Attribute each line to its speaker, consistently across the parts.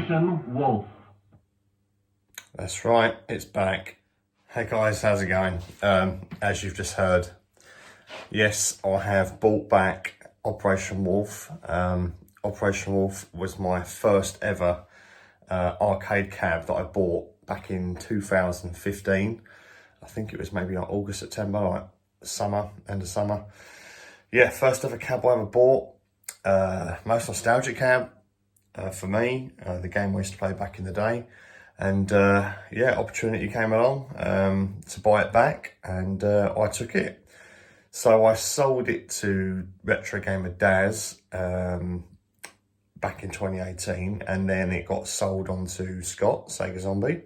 Speaker 1: Operation Wolf.
Speaker 2: That's right, it's back. Hey guys, how's it going? As you've just heard, yes, I have brought back Operation Wolf. Operation Wolf was my first ever arcade cab that I bought back in 2015. I think it was maybe like August, September, like summer, end of summer. Yeah, first ever cab I ever bought. Most nostalgic cab for me, the game I used to play back in the day. And yeah, opportunity came along to buy it back, and I took it. So I sold it to Retro Gamer Daz back in 2018, and then it got sold on to Scott, Sega Zombie.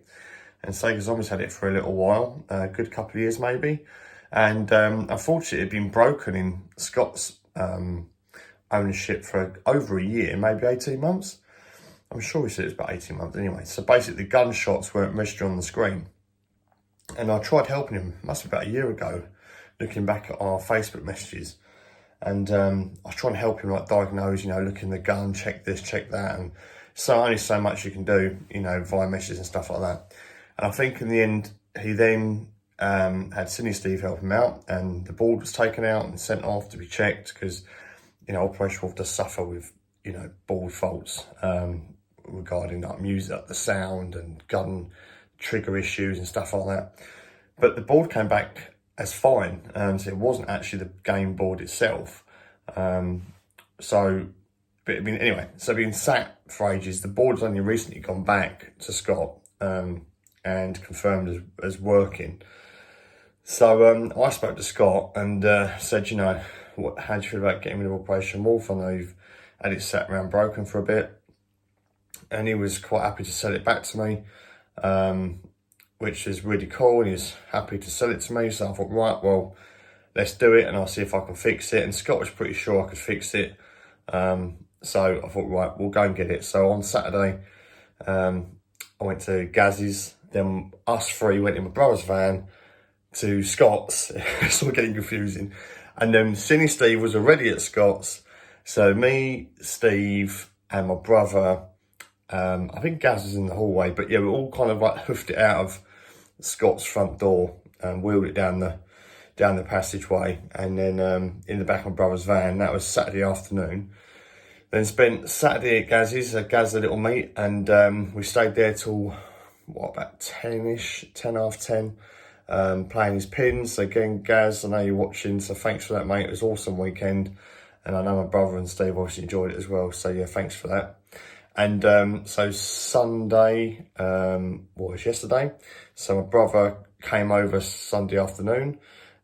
Speaker 2: And Sega Zombie's had it for a little while, a good couple of years maybe. And unfortunately, it had been broken in Scott's ownership for over a year, maybe 18 months. I'm sure he said it was about 18 months anyway. So basically, the gunshots weren't registered on the screen. And I tried helping him, must be about a year ago, looking back at our Facebook messages. And I was trying to help him, like, diagnose, look in the gun, check this, check that. And so only so much you can do, via messages and stuff like that. And I think in the end, he then had Cindy Steve help him out, and the board was taken out and sent off to be checked because, Operation Wolf does suffer with, board faults regarding like music, like the sound and gun trigger issues and stuff like that. But the board came back as fine, so it wasn't actually the game board itself. Anyway, so being sat for ages, the board's only recently gone back to Scott and confirmed as working. So I spoke to Scott and said, how do you feel about getting rid of Operation Wolf? I know you've had it sat around broken for a bit. And he was quite happy to sell it back to me, which is really cool. He was happy to sell it to me. So I thought, right, well, let's do it and I'll see if I can fix it. And Scott was pretty sure I could fix it. So I thought, right, we'll go and get it. So on Saturday, I went to Gaz's. Then us three went in my brother's van to Scott's. It's all getting confusing. And then Cindy Steve was already at Scott's. So me, Steve, and my brother, I think Gaz was in the hallway, but yeah, we all kind of like hoofed it out of Scott's front door and wheeled it down the passageway, and then in the back of my brother's van. That was Saturday afternoon. Then spent Saturday at Gaz's, Gaz a little meet, and we stayed there till about 10-ish, 10 half 10, playing his pins. So again, Gaz, I know you're watching, so thanks for that, mate. It was an awesome weekend, and I know my brother and Steve obviously enjoyed it as well. So yeah, thanks for that. And so Sunday, was yesterday. So my brother came over Sunday afternoon,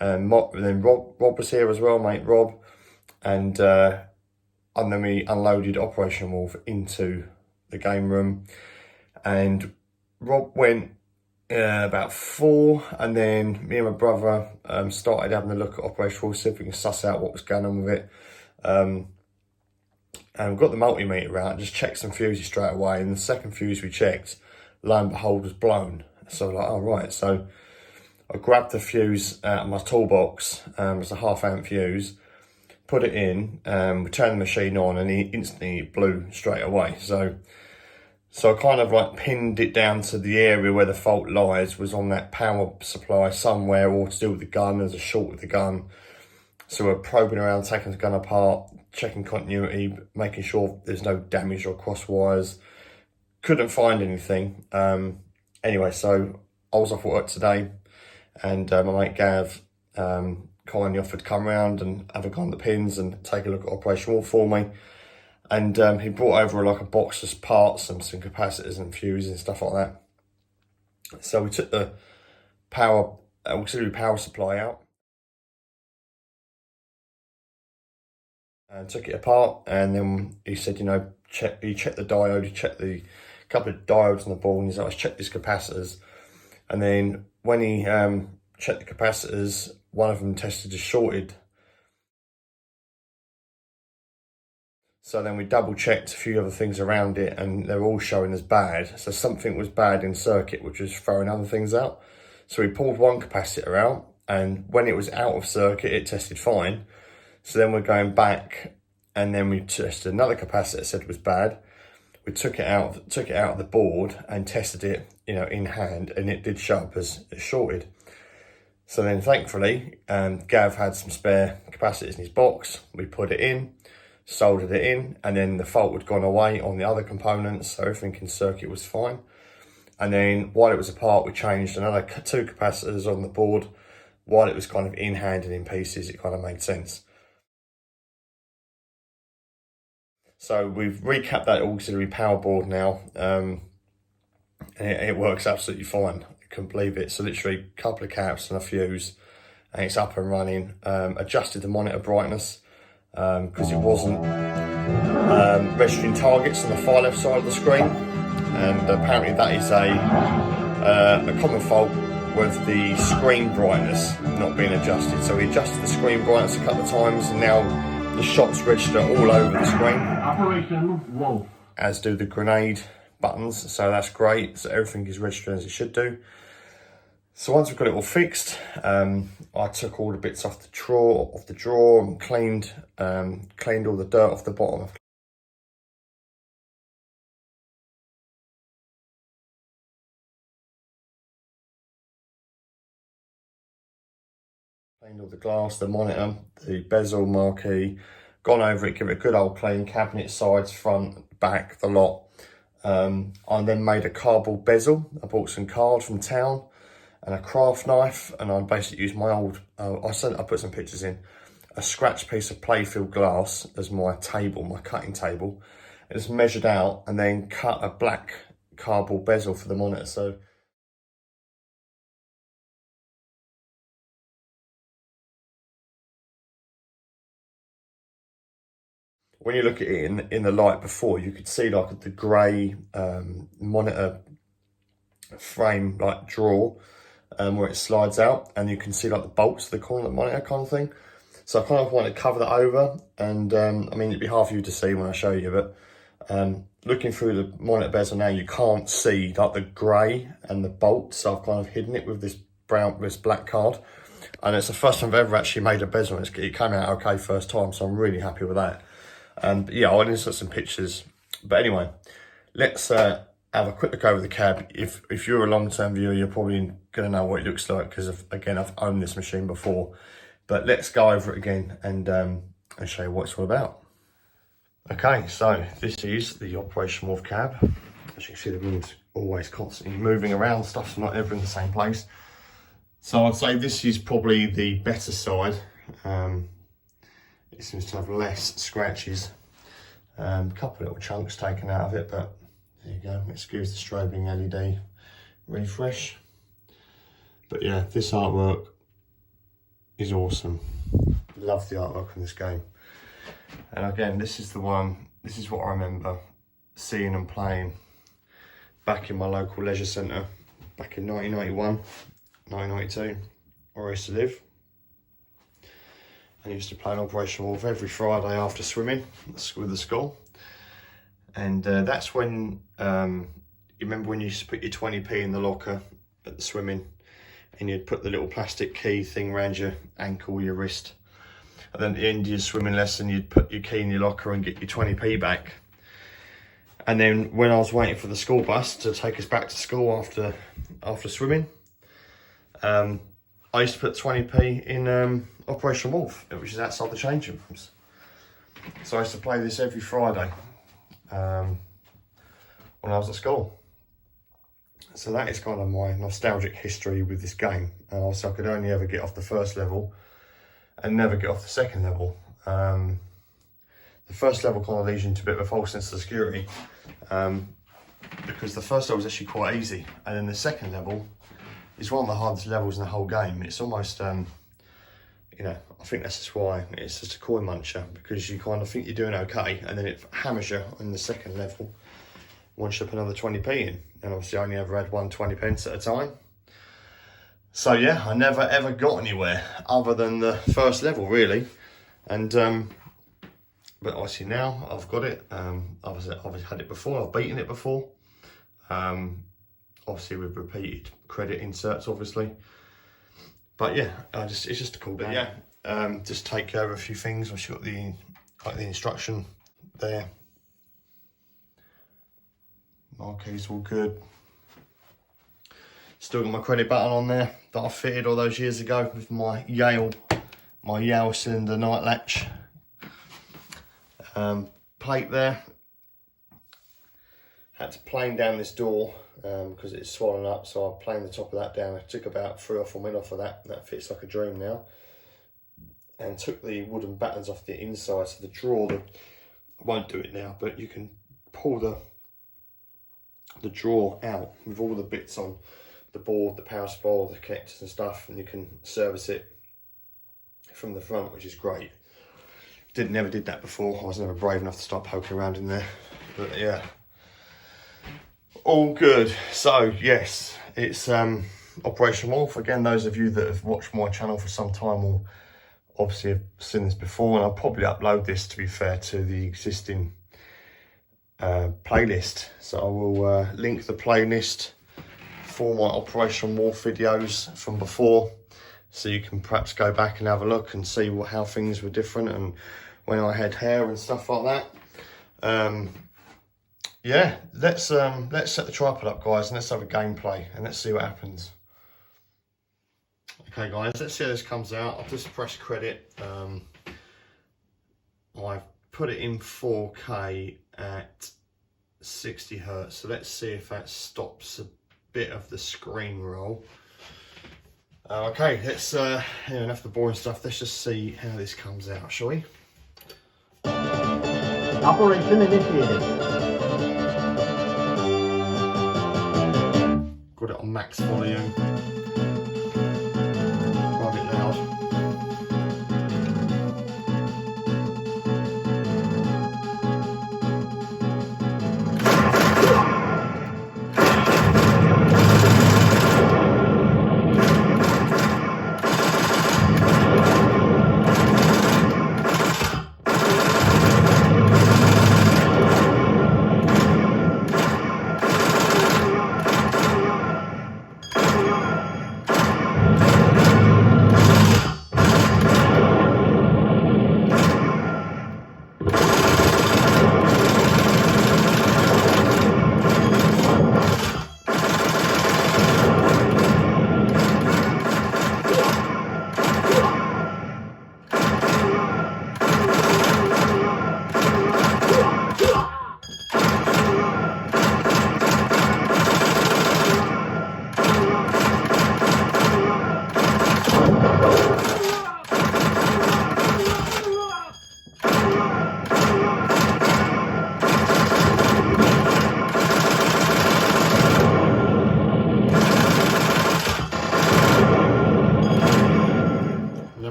Speaker 2: and then Rob was here as well, mate Rob. And then we unloaded Operation Wolf into the game room. And Rob went about 4, and then me and my brother started having a look at Operation Wolf, see if we can suss out what was going on with it. And we got the multimeter out, just checked some fuses straight away. And the second fuse we checked, lo and behold, was blown. So like, oh right. So I grabbed the fuse out of my toolbox. It's a 1/2 amp fuse. Put it in. We turned the machine on, and it instantly blew straight away. So I kind of like pinned it down to the area where the fault lies, was on that power supply somewhere, or to do with the gun. There's a short with the gun. So we're probing around, taking the gun apart, checking continuity, making sure there's no damage or cross wires. Couldn't find anything. Anyway, so I was off work today, and my mate Gav kindly offered to come round and have a go on the pins and take a look at Operation Wolf for me. And he brought over like a box of parts and some capacitors and fuses and stuff like that. So we took the auxiliary power supply out and took it apart, and then he said, he checked the diode, he checked the couple of diodes on the board, and he's like, let's check these capacitors. And then when he checked the capacitors, one of them tested as shorted. So then we double checked a few other things around it, and they're all showing as bad. So something was bad in circuit, which was throwing other things out. So we pulled one capacitor out, and when it was out of circuit, it tested fine. So then we're going back, and then we tested another capacitor, said it was bad. we took it out of the board and tested it, you know, in hand, and it did show up as shorted. So then thankfully, Gav had some spare capacitors in his box. We put it in, soldered it in, and then the fault had gone away on the other components, so everything in circuit was fine. And then while it was apart, we changed another 2 capacitors on the board. While it was kind of in hand and in pieces, it kind of made sense. So we've recapped that auxiliary power board now, and it works absolutely fine. Couldn't believe it. So literally a couple of caps and a fuse, and it's up and running. Adjusted the monitor brightness because it wasn't registering targets on the far left side of the screen, and apparently that is a common fault with the screen brightness not being adjusted. So we adjusted the screen brightness a couple of times, and now the shots register all over the screen. Operation Wolf. As do the grenade buttons, so that's great. So everything is registering as it should do. So once we've got it all fixed, I took all the bits off the drawer and cleaned all the dirt off the bottom. Cleaned all the glass, the monitor, the bezel marquee, gone over it, give it a good old clean, cabinet sides, front, back, the lot. I then made a cardboard bezel. I bought some card from town and a craft knife, and I basically used my old, I put some pictures in, a scratched piece of playfield glass as my table, my cutting table. It's measured out and then cut a black cardboard bezel for the monitor. So when you look at it in the light before, you could see like the grey monitor frame like drawer where it slides out, and you can see like the bolts to the corner of the monitor kind of thing. So I kind of wanted to cover that over, and I mean, it'd be hard for you to see when I show you, but looking through the monitor bezel now, you can't see like the grey and the bolts, so I've kind of hidden it with this black card. And it's the first time I've ever actually made a bezel, and it came out okay first time, so I'm really happy with that. But yeah, I'll insert some pictures. But anyway, let's have a quick look over the cab. If you're a long-term viewer, you're probably going to know what it looks like, because again, I've owned this machine before. But let's go over it again and show you what it's all about. Okay, so this is the Operation Wolf cab. As you can see, the wheel's always constantly moving around, stuff's not ever in the same place. So I'd say this is probably the better side. It seems to have less scratches. A couple of little chunks taken out of it, but there you go. Excuse the strobing LED refresh. But yeah, this artwork is awesome. Love the artwork in this game. And again, this is what I remember seeing and playing back in my local leisure centre back in 1991, 1992, where I used to live. I used to play an Operation Wolf every Friday after swimming with the school. And that's when, you remember when you used to put your 20p in the locker at the swimming, and you'd put the little plastic key thing around your ankle, your wrist. And then at the end of your swimming lesson, you'd put your key in your locker and get your 20p back. And then when I was waiting for the school bus to take us back to school after swimming, I used to put 20p in Operation Wolf, which is outside the changing rooms. So I used to play this every Friday when I was at school. So that is kind of my nostalgic history with this game. So I could only ever get off the first level and never get off the second level. The first level kind of leads you into a bit of a false sense of security, because the first level was actually quite easy, and then the second level is one of the hardest levels in the whole game. It's almost, you know, I think that's just why it's just a coin muncher, because you kind of think you're doing okay, and then it hammers you on the second level once you put another 20p in. And obviously I only ever had 120p at a time. So yeah, I never ever got anywhere other than the first level, really. And but obviously now I've got it. I've had it before, I've beaten it before. Obviously with repeated credit inserts, obviously. But yeah, it's just a cool day. Yeah, just take care of a few things. I've got the instruction there. Marquee's all good. Still got my credit button on there that I fitted all those years ago with my Yale cylinder night latch. Plate there. Had to plane down this door because it's swollen up, so I planed the top of that down. I took about 3 or 4 mil off of that, and that fits like a dream now. And took the wooden battens off the inside, so the drawer, I won't do it now, but you can pull the drawer out with all the bits on the board, the power spool, the connectors and stuff, and you can service it from the front, which is great. Never did that before. I was never brave enough to start poking around in there, but yeah, all good. So yes, it's Operation Wolf. Again, those of you that have watched my channel for some time will obviously have seen this before, and I'll probably upload this, to be fair, to the existing playlist. So I will link the playlist for my Operation Wolf videos from before, so you can perhaps go back and have a look and see how things were different and when I had hair and stuff like that. Yeah, let's set the tripod up, guys, and let's have a gameplay and let's see what happens. Okay guys, let's see how this comes out. I've just pressed credit. I've put it in 4K at 60 Hertz. So let's see if that stops a bit of the screen roll. Okay, let's, enough of the boring stuff. Let's just see how this comes out, shall we?
Speaker 1: Operation initiated.
Speaker 2: Got it on max volume. Quite a bit loud.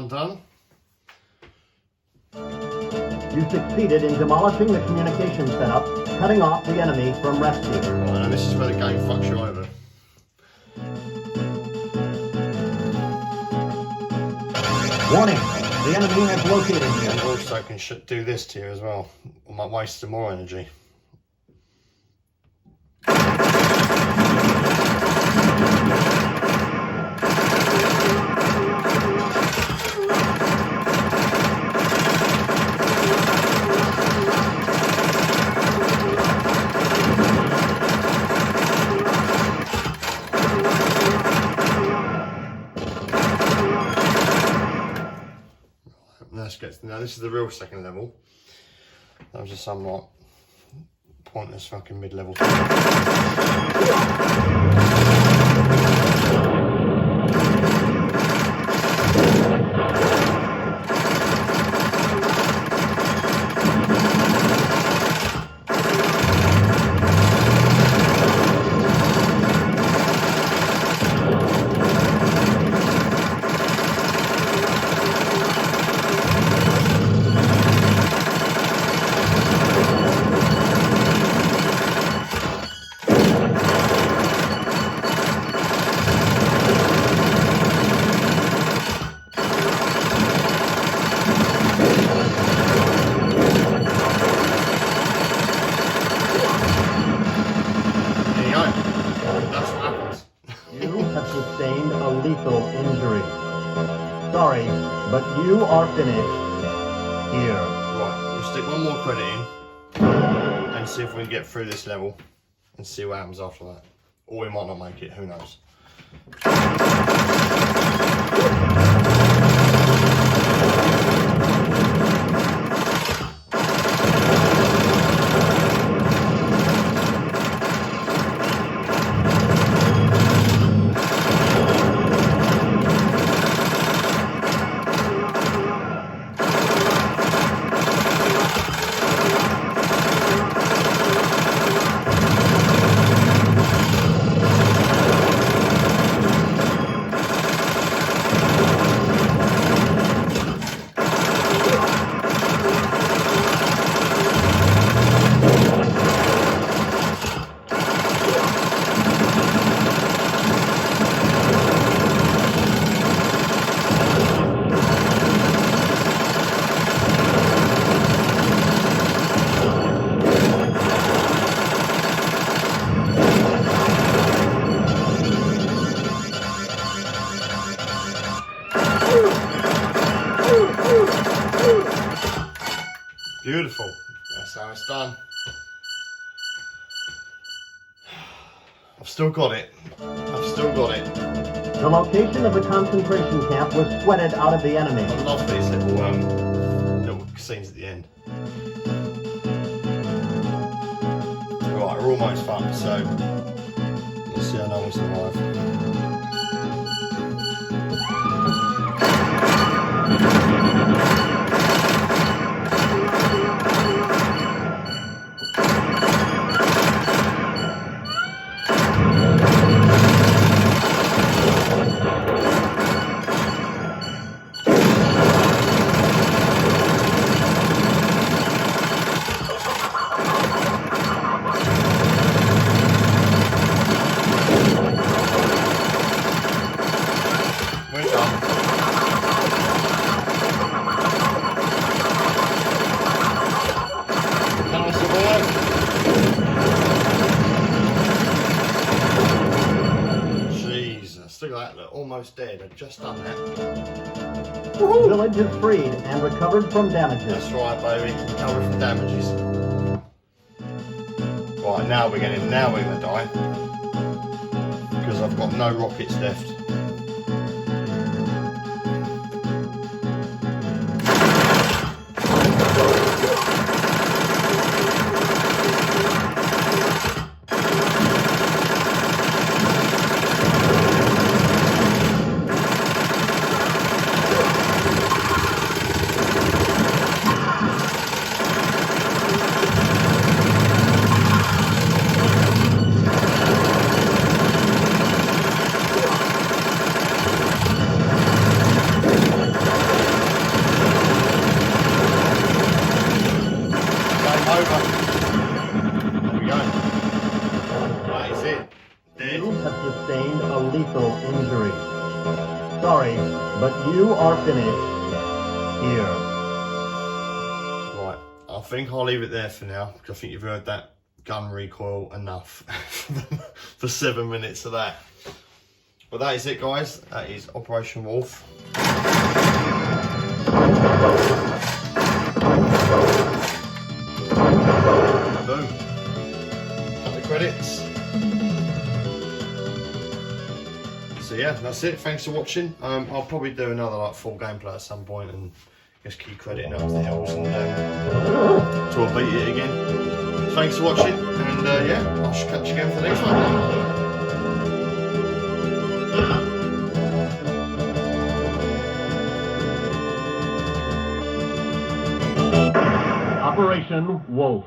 Speaker 2: Done.
Speaker 1: You succeeded in demolishing the communication setup, cutting off the enemy from rescue.
Speaker 2: Right, and this is where the game fucks you over.
Speaker 1: Warning, the enemy has located you.
Speaker 2: And also can do this to you as well. I might waste some more energy. Now this is the real second level. That was just some like pointless fucking mid-level.
Speaker 1: Sustained a lethal injury. Sorry, but you are finished here.
Speaker 2: Right, we'll stick one more credit in and see if we can get through this level. and see what happens after that. Or we might not make it, who knows. Beautiful. That's how it's done. I've still got it. I've still got it.
Speaker 1: The location of the concentration camp was sweated out of the enemy.
Speaker 2: I love these little scenes at the end. Right, we're almost done, so let's see how no one's alive. Look at that, look, almost dead. I've just done that.
Speaker 1: The village is freed and recovered from damages.
Speaker 2: That's right, baby. Recovered from damages. Right, now we're gonna die. Because I've got no rockets left.
Speaker 1: You have sustained a lethal injury. Sorry, but you are finished here.
Speaker 2: Right, I think I'll leave it there for now, because I think you've heard that gun recoil enough for 7 minutes of that. But that is it, guys. That is Operation Wolf. Boom. Cut the credits. So yeah, that's it. Thanks for watching. I'll probably do another like full gameplay at some point and just keep crediting up the hills and till I beat it again. So thanks for watching, and yeah, I shall catch you again for the next one.
Speaker 1: Operation Wolf.